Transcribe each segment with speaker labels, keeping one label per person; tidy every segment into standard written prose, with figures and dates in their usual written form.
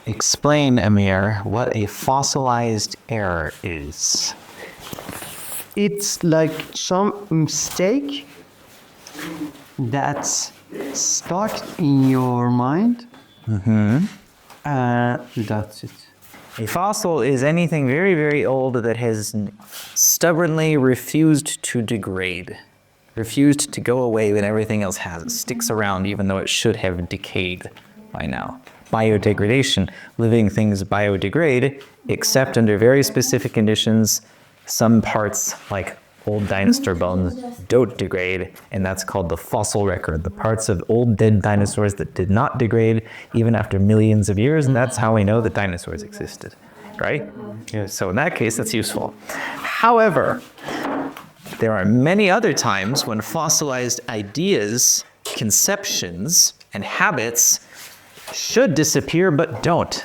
Speaker 1: explain, Amir, what a fossilized error is.
Speaker 2: It's like some mistake that's stuck in your mind. That's it.
Speaker 1: A fossil is anything very, very old that has stubbornly refused to degrade, refused to go away when everything else has. It sticks around even though it should have decayed by now. Biodegradation, living things biodegrade, except under very specific conditions. Some parts, like old dinosaur bones, don't degrade, and that's called the fossil record. The parts of old dead dinosaurs that did not degrade even after millions of years, and that's how we know that dinosaurs existed, right? Yeah, so in that case, that's useful. However, there are many other times when fossilized ideas, conceptions, and habits should disappear but don't.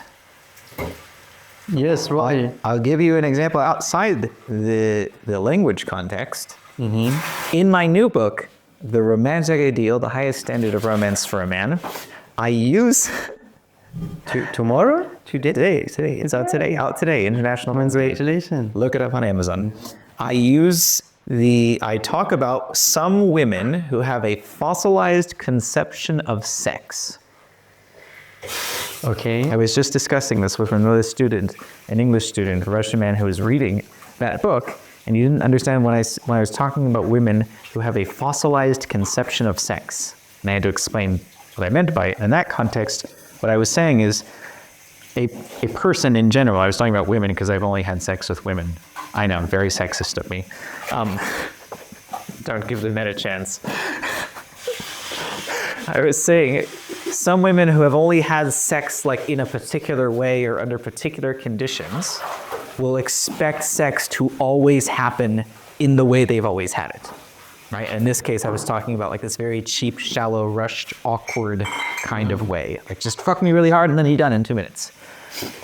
Speaker 2: Yes, right.
Speaker 1: I'll give you an example outside the language context. In my new book, The Romantic Ideal, the Highest Standard of Romance for a Man, I use...
Speaker 2: Tomorrow?
Speaker 1: Today. It's out today, International Men's Day.
Speaker 2: Congratulations.
Speaker 1: Look it up on Amazon. I talk about some women who have a fossilized conception of sex.
Speaker 2: Okay.
Speaker 1: I was just discussing this with another student, an English student, a Russian man who was reading that book, and he didn't understand when I was talking about women who have a fossilized conception of sex. And I had to explain what I meant by it. In that context, what I was saying is a person in general, I was talking about women because I've only had sex with women. I know, very sexist of me. Don't give the men a chance. I was saying, some women who have only had sex like in a particular way or under particular conditions will expect sex to always happen in the way they've always had it, right? In this case, I was talking about like this very cheap, shallow, rushed, awkward kind of way. Like just fuck me really hard and then you're done in 2 minutes.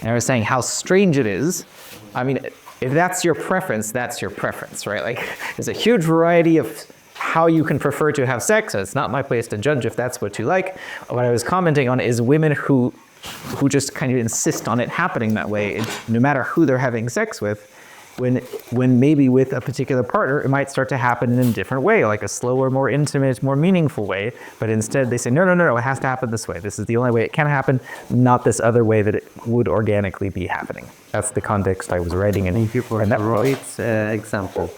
Speaker 1: And I was saying how strange it is. I mean, if that's your preference, that's your preference, right? Like there's a huge variety of how you can prefer to have sex. So it's not my place to judge if that's what you like. What I was commenting on is women who just kind of insist on it happening that way, no matter who they're having sex with, when maybe with a particular partner, it might start to happen in a different way, like a slower, more intimate, more meaningful way. But instead they say, no, it has to happen this way. This is the only way it can happen, not this other way that it would organically be happening. That's the context I was writing in.
Speaker 2: Thank you for that example.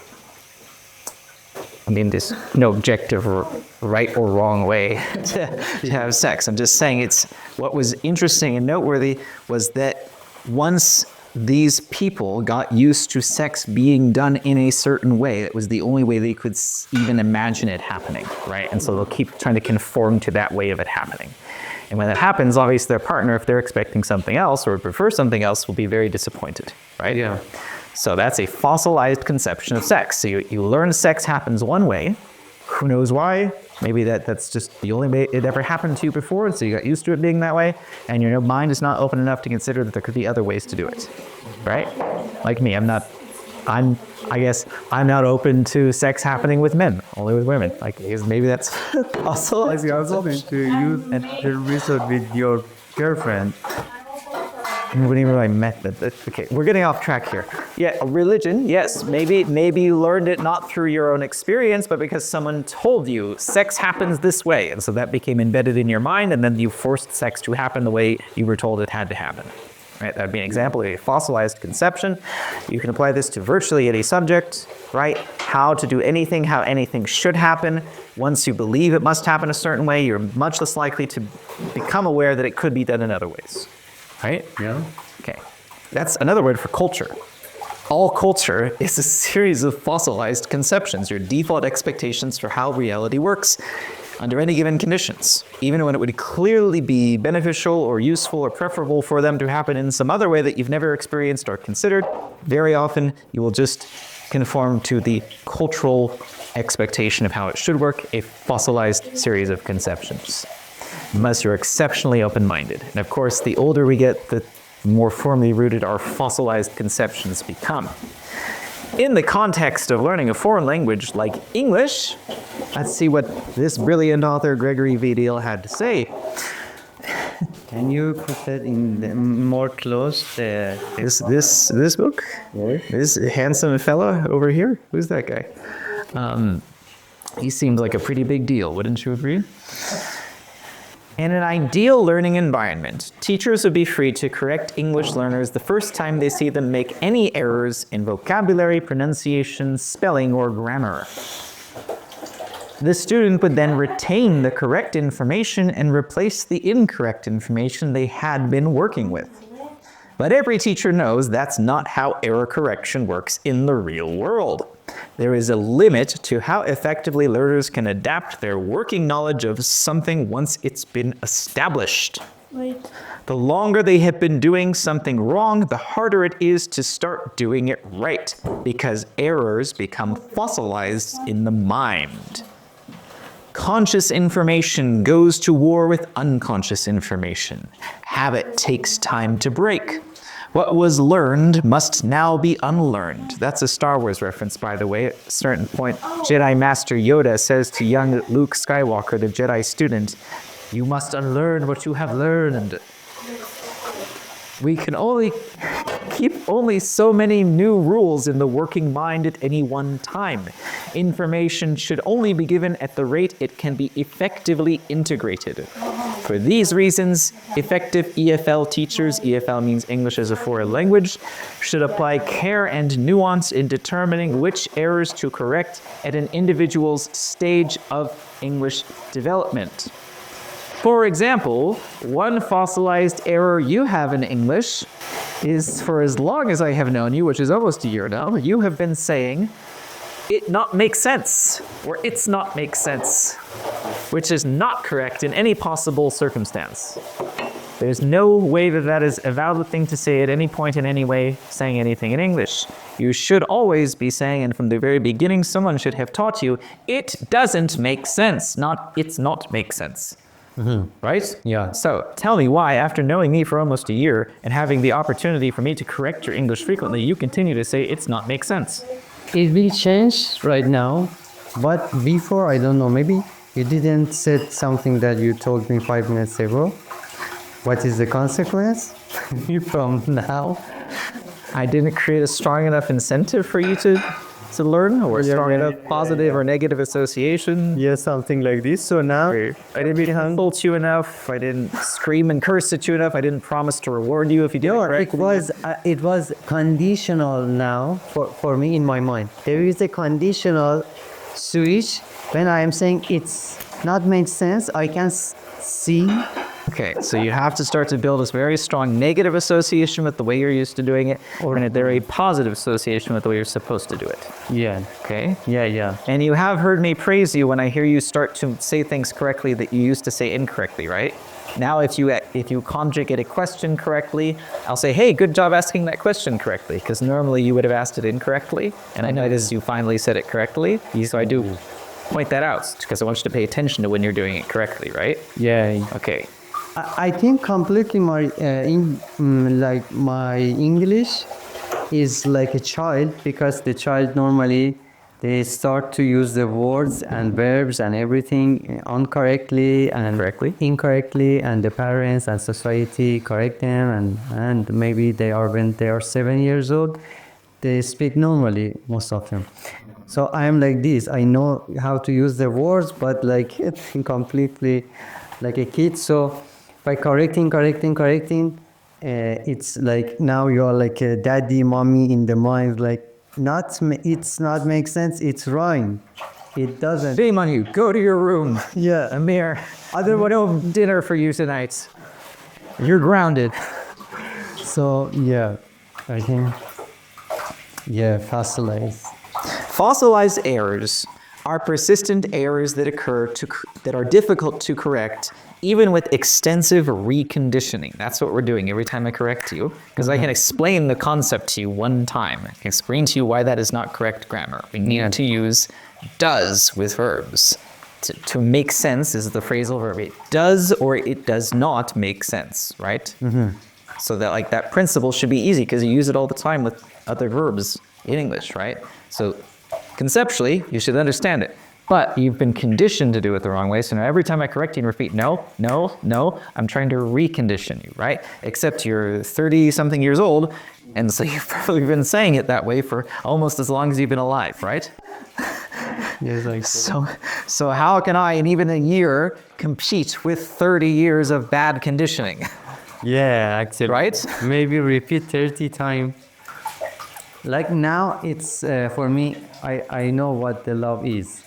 Speaker 1: I mean, there's no objective or right or wrong way to have sex. I'm just saying what was interesting and noteworthy was that once these people got used to sex being done in a certain way, it was the only way they could even imagine it happening, right? And so they'll keep trying to conform to that way of it happening. And when that happens, obviously their partner, if they're expecting something else or would prefer something else, will be very disappointed, right?
Speaker 2: Yeah.
Speaker 1: So that's a fossilized conception of sex. So you learn sex happens one way. Who knows why? Maybe that's just the only way it ever happened to you before, so you got used to it being that way, and your mind is not open enough to consider that there could be other ways to do it, right? Like me, I guess I'm not open to sex happening with men, only with women. Like maybe that's also.
Speaker 2: I was hoping to use another resort with your girlfriend.
Speaker 1: What do you mean by method? Okay, we're getting off track here. Yeah, religion, yes, maybe you learned it not through your own experience, but because someone told you sex happens this way, and so that became embedded in your mind, and then you forced sex to happen the way you were told it had to happen. Right? That would be an example of a fossilized conception. You can apply this to virtually any subject, right? How to do anything, how anything should happen. Once you believe it must happen a certain way, you're much less likely to become aware that it could be done in other ways. Right?
Speaker 2: Yeah.
Speaker 1: Okay. That's another word for culture. All culture is a series of fossilized conceptions, your default expectations for how reality works under any given conditions. Even when it would clearly be beneficial or useful or preferable for them to happen in some other way that you've never experienced or considered, very often you will just conform to the cultural expectation of how it should work, a fossilized series of conceptions. Unless you're exceptionally open-minded. And of course, the older we get, the more firmly rooted our fossilized conceptions become. In the context of learning a foreign language like English, let's see what this brilliant author Gregory V. Deal had to say.
Speaker 2: Can you put that in the, more close?
Speaker 1: This book? This handsome fella over here? Who's that guy? He seems like a pretty big deal, wouldn't you agree? In an ideal learning environment, teachers would be free to correct English learners the first time they see them make any errors in vocabulary, pronunciation, spelling, or grammar. The student would then retain the correct information and replace the incorrect information they had been working with. But every teacher knows that's not how error correction works in the real world. There is a limit to how effectively learners can adapt their working knowledge of something once it's been established. The longer they have been doing something wrong, the harder it is to start doing it right, because errors become fossilized in the mind. Conscious information goes to war with unconscious information. Habit takes time to break. What was learned must now be unlearned. That's a Star Wars reference, by the way. At a certain point, Jedi Master Yoda says to young Luke Skywalker, the Jedi student, "You must unlearn what you have learned." We can only keep so many new rules in the working mind at any one time. Information should only be given at the rate it can be effectively integrated. For these reasons, effective EFL teachers, EFL means English as a foreign language, should apply care and nuance in determining which errors to correct at an individual's stage of English development. For example, one fossilized error you have in English is, for as long as I have known you, which is almost a year now, you have been saying, "it not make sense," or "it's not make sense," which is not correct in any possible circumstance. There's no way that is a valid thing to say at any point in any way, saying anything in English. You should always be saying, and from the very beginning, someone should have taught you, "it doesn't make sense," not "it's not make sense." Right?
Speaker 2: Yeah.
Speaker 1: So tell me why, after knowing me for almost a year and having the opportunity for me to correct your English frequently, you continue to say "it's not make sense."
Speaker 2: It will change right now, but before, I don't know, maybe you didn't said something that you told me 5 minutes ago. What is the consequence from now?
Speaker 1: I didn't create a strong enough incentive for you to learn, or a strong enough positive or negative association.
Speaker 2: Yeah, something like this. So now
Speaker 1: I didn't insult you enough. I didn't scream and curse at you enough. I didn't promise to reward you if you did it correctly.
Speaker 2: it was conditional now for me in my mind. There is a conditional switch when I am saying it's not made sense. I can see.
Speaker 1: Okay, so you have to start to build this very strong negative association with the way you're used to doing it, or a very positive association with the way you're supposed to do it.
Speaker 2: Yeah.
Speaker 1: Okay?
Speaker 2: Yeah.
Speaker 1: And you have heard me praise you when I hear you start to say things correctly that you used to say incorrectly, right? Now, if you conjugate a question correctly, I'll say, "Hey, good job asking that question correctly," because normally you would have asked it incorrectly, and I noticed you finally said it correctly, so I do point that out because I want you to pay attention to when you're doing it correctly, right?
Speaker 2: Yeah.
Speaker 1: Okay.
Speaker 2: I think completely like my English is like a child, because the child normally they start to use the words and verbs and everything incorrectly and incorrectly, and the parents and society correct them, and maybe when they are 7 years old, they speak normally, most of them. So I am like this. I know how to use the words, but like completely like a kid. So by correcting, it's like now you're like a daddy, mommy in the mind, like it's not make sense, it's wrong. It doesn't.
Speaker 1: Shame on you. Go to your room.
Speaker 2: Yeah.
Speaker 1: Amir, no dinner for you tonight. You're grounded.
Speaker 2: So yeah, I think, yeah, fossilized.
Speaker 1: Fossilized errors are persistent errors that occur that are difficult to correct, even with extensive reconditioning. That's what we're doing every time I correct you, because I can explain the concept to you one time. I can explain to you why that is not correct grammar. We need to use does with verbs. To make sense is the phrasal verb. It does or it does not make sense, right? So that principle should be easy because you use it all the time with other verbs in English, right? So conceptually, you should understand it. But you've been conditioned to do it the wrong way. So now every time I correct you and repeat, no, no, no, I'm trying to recondition you, right? Except you're 30 something years old. And so you've probably been saying it that way for almost as long as you've been alive, right?
Speaker 2: Yes, like
Speaker 1: So how can I, in even a year, compete with 30 years of bad conditioning,
Speaker 2: yeah, actually,
Speaker 1: right?
Speaker 2: maybe repeat 30 times. Like now, it's for me. I know what the love is.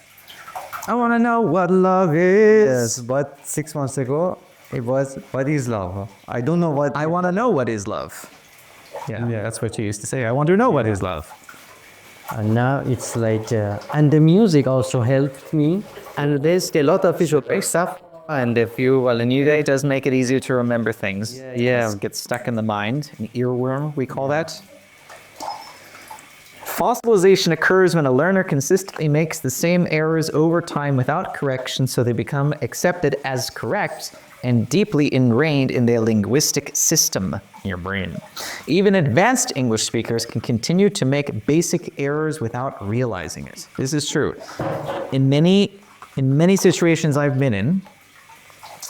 Speaker 1: I want to know what love is.
Speaker 2: Yes, but 6 months ago, it was what is love? I don't know what.
Speaker 1: I want to know what is love. Yeah, that's what you used to say. I want to know what is love.
Speaker 2: And now it's like, and the music also helped me.
Speaker 1: And there's a lot of visual-based stuff. And if you, well, a new day does make it easier to remember things.
Speaker 2: Yeah.
Speaker 1: It gets stuck in the mind. An earworm, we call that. Fossilization occurs when a learner consistently makes the same errors over time without correction, so they become accepted as correct and deeply ingrained in their linguistic system, your brain. Even advanced English speakers can continue to make basic errors without realizing it. This is true. In many situations I've been in,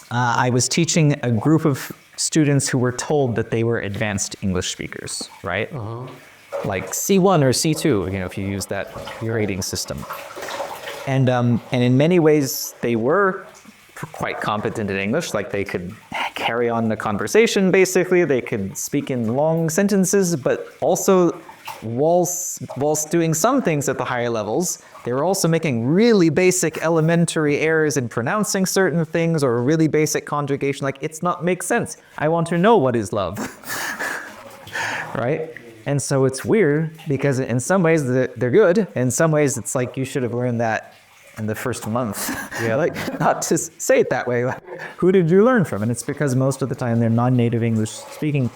Speaker 1: I was teaching a group of students who were told that they were advanced English speakers, right? Like C1 or C2, if you use that grading system. And in many ways, they were quite competent in English. Like they could carry on the conversation, basically. They could speak in long sentences, but also whilst doing some things at the higher levels, they were also making really basic elementary errors in pronouncing certain things or really basic conjugation. Like, it's not make sense. I want to know what is love, right? And so it's weird because in some ways they're good. In some ways it's like you should have learned that in the first month. Yeah, like not to say it that way. Who did you learn from? And it's because most of the time their non-native English speaking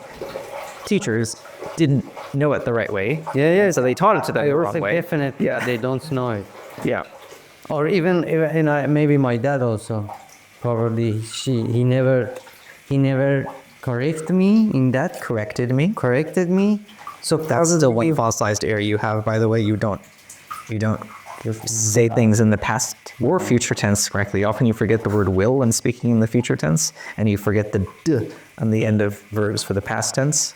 Speaker 1: teachers didn't know it the right way.
Speaker 2: Yeah.
Speaker 1: So they taught it to them the wrong way.
Speaker 2: Definitely, yeah, they don't know it.
Speaker 1: Yeah.
Speaker 2: Or even maybe my dad also. Probably he never corrected me in that.
Speaker 1: Corrected me.
Speaker 2: So
Speaker 1: That's still one fossilized error you have, by the way. You don't say things in the past or future tense correctly. Often you forget the word will when speaking in the future tense, and you forget the d on the end of verbs for the past tense.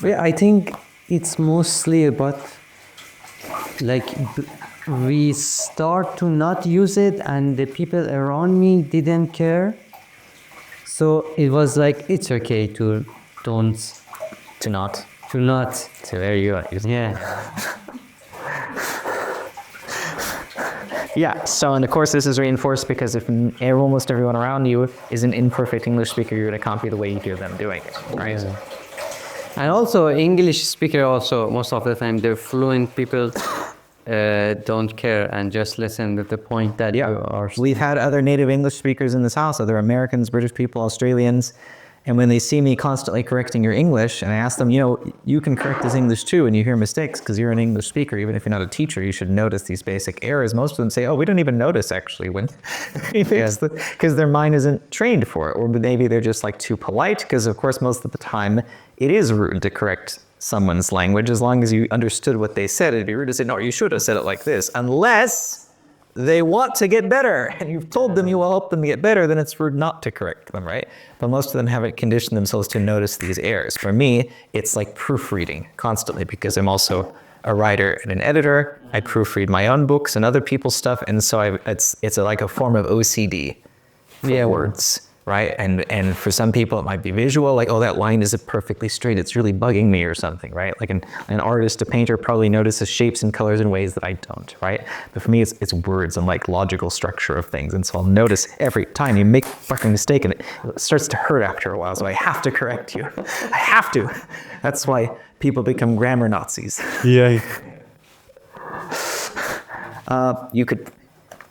Speaker 2: Yeah, I think it's mostly about like we start to not use it, and the people around me didn't care. So it was like it's okay to not.
Speaker 1: So there you go.
Speaker 2: Yeah.
Speaker 1: Yeah, so and of course this is reinforced because if almost everyone around you is an imperfect English speaker, you're going to copy the way you hear them doing it, right?
Speaker 2: Yeah. And also English speaker also most of the time they're fluent people don't care and just listen to the point that you are.
Speaker 1: We've had other native English speakers in this house, other Americans, British people, Australians, and when they see me constantly correcting your English, and I ask them, you can correct this English too, and you hear mistakes because you're an English speaker. Even if you're not a teacher, you should notice these basic errors. Most of them say, oh, we don't even notice actually when because their mind isn't trained for it, or maybe they're just like too polite because of course most of the time it is rude to correct someone's language. As long as you understood what they said, it'd be rude to say, no, you should have said it like this, unless they want to get better and you've told them you will help them get better, then it's rude not to correct them, right? But most of them haven't conditioned themselves to notice these errors. For me, it's like proofreading constantly because I'm also a writer and an editor. I proofread my own books and other people's stuff, and so it's like a form of OCD for words. Right? And for some people it might be visual, like, oh, that line isn't perfectly straight, it's really bugging me or something, right? Like an artist, a painter probably notices shapes and colors in ways that I don't, right? But for me it's words and like logical structure of things, and so I'll notice every time you make a fucking mistake and it starts to hurt after a while, so I have to correct you. I have to. That's why people become grammar Nazis.
Speaker 2: Yeah.
Speaker 1: You could,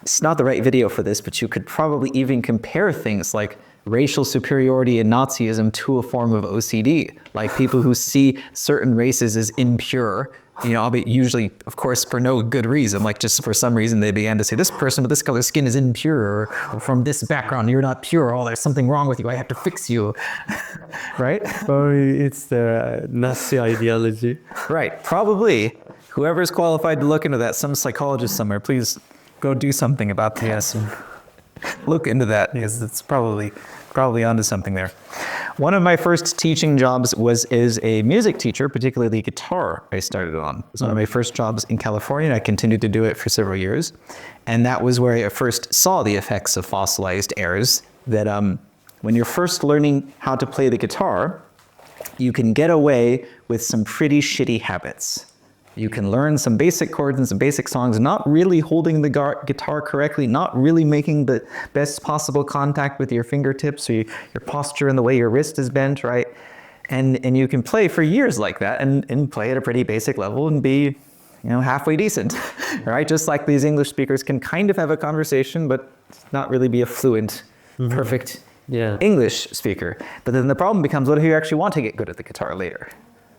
Speaker 1: it's not the right video for this, but you could probably even compare things like racial superiority and Nazism to a form of OCD. Like people who see certain races as impure, albeit usually, of course, for no good reason, like just for some reason they began to say, this person with this color skin is impure, or from this background, you're not pure, oh, there's something wrong with you, I have to fix you, right?
Speaker 2: Probably it's the Nazi ideology.
Speaker 1: Right, probably. Whoever's qualified to look into that, some psychologist somewhere, please go do something about that.
Speaker 2: Yes.
Speaker 1: Look into that because it's probably onto something there. One of my first teaching jobs was as a music teacher, particularly guitar I started on. It was one of my first jobs in California, and I continued to do it for several years. And that was where I first saw the effects of fossilized errors, that when you're first learning how to play the guitar, you can get away with some pretty shitty habits. You can learn some basic chords and some basic songs, not really holding the guitar correctly, not really making the best possible contact with your fingertips or your posture and the way your wrist is bent, right? And you can play for years like that and play at a pretty basic level and be, halfway decent, right? Just like these English speakers can kind of have a conversation, but not really be a fluent, perfect English speaker. But then the problem becomes, what if you actually want to get good at the guitar later?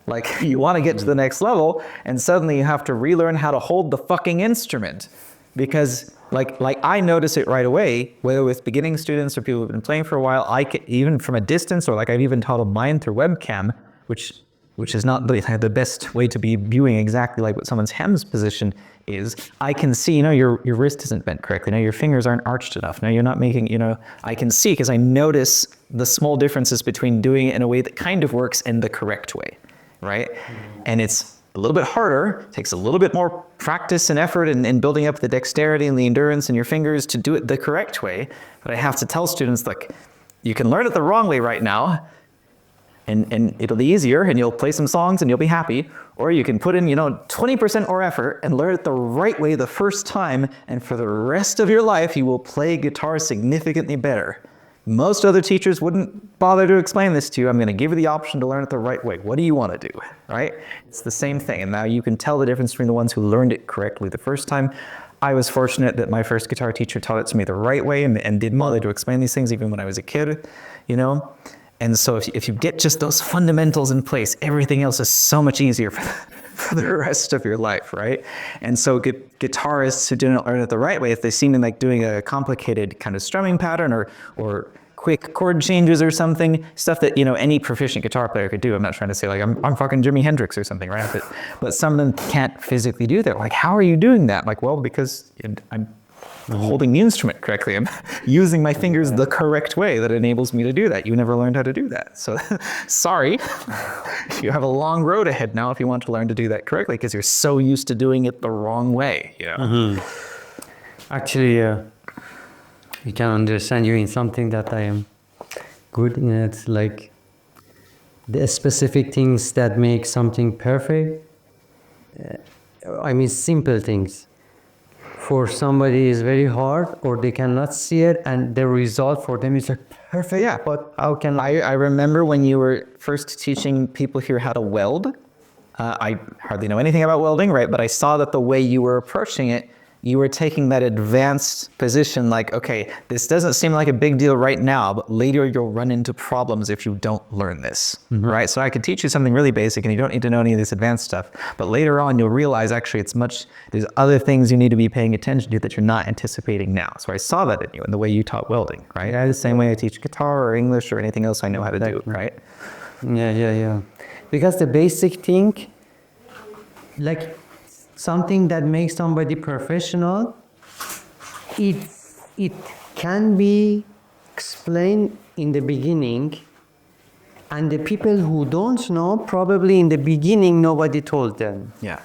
Speaker 1: Like, you want to get to the next level, and suddenly you have to relearn how to hold the fucking instrument. Because, like I notice it right away, whether with beginning students or people who've been playing for a while, I can, even from a distance, or like I've even taught mine through webcam, which is not the best way to be viewing exactly like what someone's ham's position is. I can see, your wrist isn't bent correctly. Your fingers aren't arched enough. You're not making, I can see because I notice the small differences between doing it in a way that kind of works and the correct way. Right? And it's a little bit harder, takes a little bit more practice and effort in building up the dexterity and the endurance in your fingers to do it the correct way. But I have to tell students, like, you can learn it the wrong way right now, and it'll be easier, and you'll play some songs and you'll be happy. Or you can put in, 20% more effort and learn it the right way the first time, and for the rest of your life, you will play guitar significantly better. Most other teachers wouldn't bother to explain this to you. I'm going to give you the option to learn it the right way. What do you want to do, right? It's the same thing. And now you can tell the difference between the ones who learned it correctly the first time. I was fortunate that my first guitar teacher taught it to me the right way and didn't bother to explain these things even when I was a kid, And so if you get just those fundamentals in place, everything else is so much easier for the rest of your life, right? And so guitarists who didn't learn it the right way, if they seem like doing a complicated kind of strumming pattern or quick chord changes or something, stuff that any proficient guitar player could do. I'm not trying to say like I'm fucking Jimi Hendrix or something, right? But some of them can't physically do that. Like, how are you doing that? Like, well, because I'm holding the instrument correctly. I'm using my fingers the correct way that enables me to do that. You never learned how to do that. So sorry, you have a long road ahead now if you want to learn to do that correctly because you're so used to doing it the wrong way.
Speaker 2: Actually, we can understand you in something that I am good in. It's like the specific things that make something perfect. Simple things. For somebody is very hard, or they cannot see it, and the result for them is like perfect.
Speaker 1: Yeah, but how can I remember when you were first teaching people here how to weld. I hardly know anything about welding, right? But I saw that the way you were approaching it, you were taking that advanced position like, okay, this doesn't seem like a big deal right now, but later you'll run into problems if you don't learn this, right? So I could teach you something really basic and you don't need to know any of this advanced stuff, but later on you'll realize actually there's other things you need to be paying attention to that you're not anticipating now. So I saw that in you and the way you taught welding, right? The same way I teach guitar or English or anything else I know how to do, right?
Speaker 2: Yeah. Because the basic thing, like something that makes somebody professional, it can be explained in the beginning, and the people who don't know, probably in the beginning nobody told them.
Speaker 1: Yeah.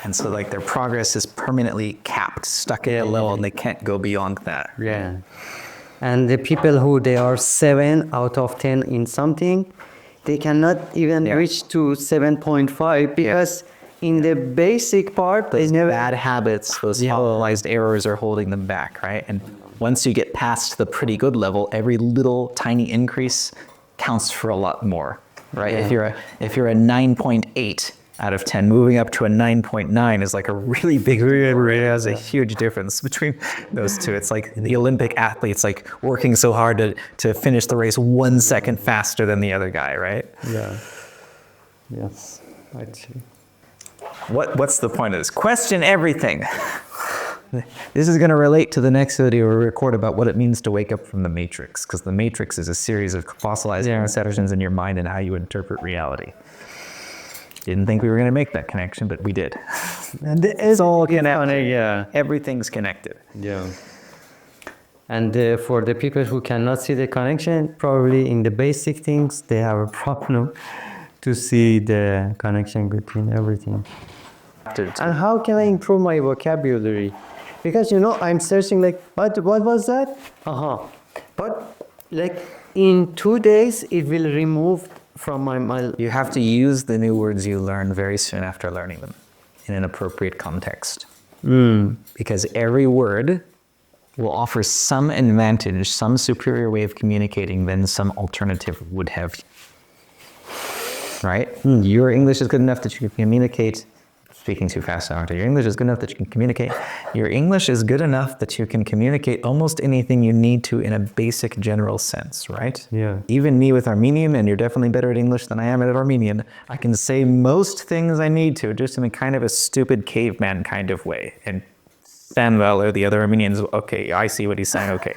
Speaker 1: And so like their progress is permanently capped, stuck at a level, and they can't go beyond that.
Speaker 2: Yeah. And the people who they are 7 out of 10 in something, they cannot even reach to 7.5 because in the basic part,
Speaker 1: those bad habits, those fossilized errors are holding them back, right? And once you get past the pretty good level, every little tiny increase counts for a lot more, right?
Speaker 2: Yeah.
Speaker 1: If you're a 9.8 out of 10, moving up to a 9.9 is like a really big, it has a huge difference between those two. It's like the Olympic athletes like working so hard to finish the race 1 second faster than the other guy, right?
Speaker 2: Yeah. Yes, actually.
Speaker 1: What's the point of this? Question everything. This is going to relate to the next video we record about what it means to wake up from the matrix, because the matrix is a series of fossilized insertions in your mind and how you interpret reality. Didn't think we were going to make that connection, but we did.
Speaker 2: And
Speaker 1: It's all connected.
Speaker 2: yeah.
Speaker 1: Everything's connected.
Speaker 2: Yeah. And for the people who cannot see the connection, probably in the basic things, they have a problem to see the connection between everything. And how can I improve my vocabulary? Because I'm searching like, what was that? But like in 2 days, it will remove from my mind.
Speaker 1: You have to use the new words you learn very soon after learning them in an appropriate context. Because every word will offer some advantage, some superior way of communicating than some alternative would have. Right? Your English is good enough that you can communicate. Speaking too fast, Doctor. Your English is good enough that you can communicate. Your English is good enough that you can communicate almost anything you need to in a basic general sense, right?
Speaker 2: Yeah.
Speaker 1: Even me with Armenian, and you're definitely better at English than I am at Armenian, I can say most things I need to, just in a kind of a stupid caveman kind of way. And Samuel or the other Armenians, okay, I see what he's saying, okay.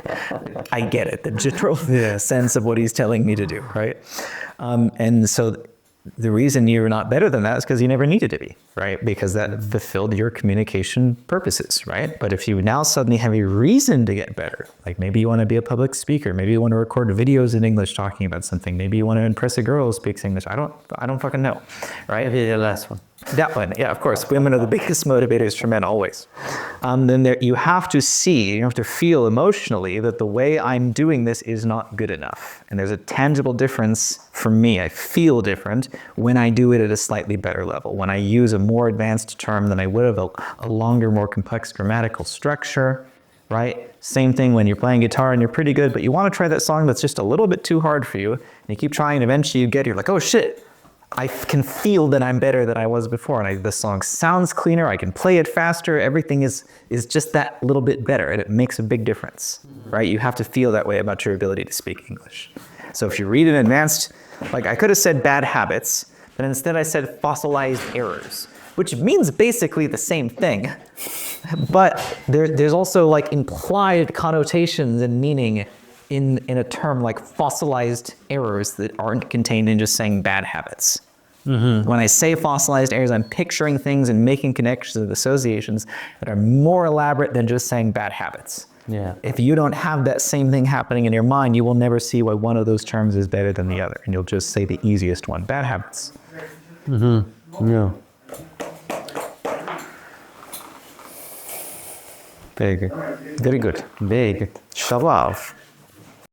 Speaker 1: I get it, the general sense of what he's telling me to do, right? And so the reason you're not better than that is because you never needed to be, right? Because that fulfilled your communication purposes, right? But if you now suddenly have a reason to get better, like maybe you want to be a public speaker, maybe you want to record videos in English talking about something, maybe you want to impress a girl who speaks English, I don't fucking know, right?
Speaker 2: Maybe the last one.
Speaker 1: That one, yeah, of course. Women are the biggest motivators for men, always. Then you have to see, you have to feel emotionally that the way I'm doing this is not good enough. And there's a tangible difference for me. I feel different when I do it at a slightly better level, when I use a more advanced term than I would have, a longer, more complex grammatical structure, right? Same thing when you're playing guitar and you're pretty good, but you want to try that song that's just a little bit too hard for you, and you keep trying, and eventually you're like, oh shit, I can feel that I'm better than I was before, and the song sounds cleaner, I can play it faster, everything is just that little bit better, and it makes a big difference, right? You have to feel that way about your ability to speak English. So if you read an advanced, like I could have said bad habits, but instead I said fossilized errors, which means basically the same thing, but there's also like implied connotations and meaning in a term like fossilized errors that aren't contained in just saying bad habits. When I say fossilized errors, I'm picturing things and making connections and associations that are more elaborate than just saying bad habits.
Speaker 2: Yeah.
Speaker 1: If you don't have that same thing happening in your mind, you will never see why one of those terms is better than the other, and you'll just say the easiest one, bad habits.
Speaker 2: Yeah. Very good.
Speaker 1: Very good.
Speaker 2: Very good.
Speaker 1: Shalav.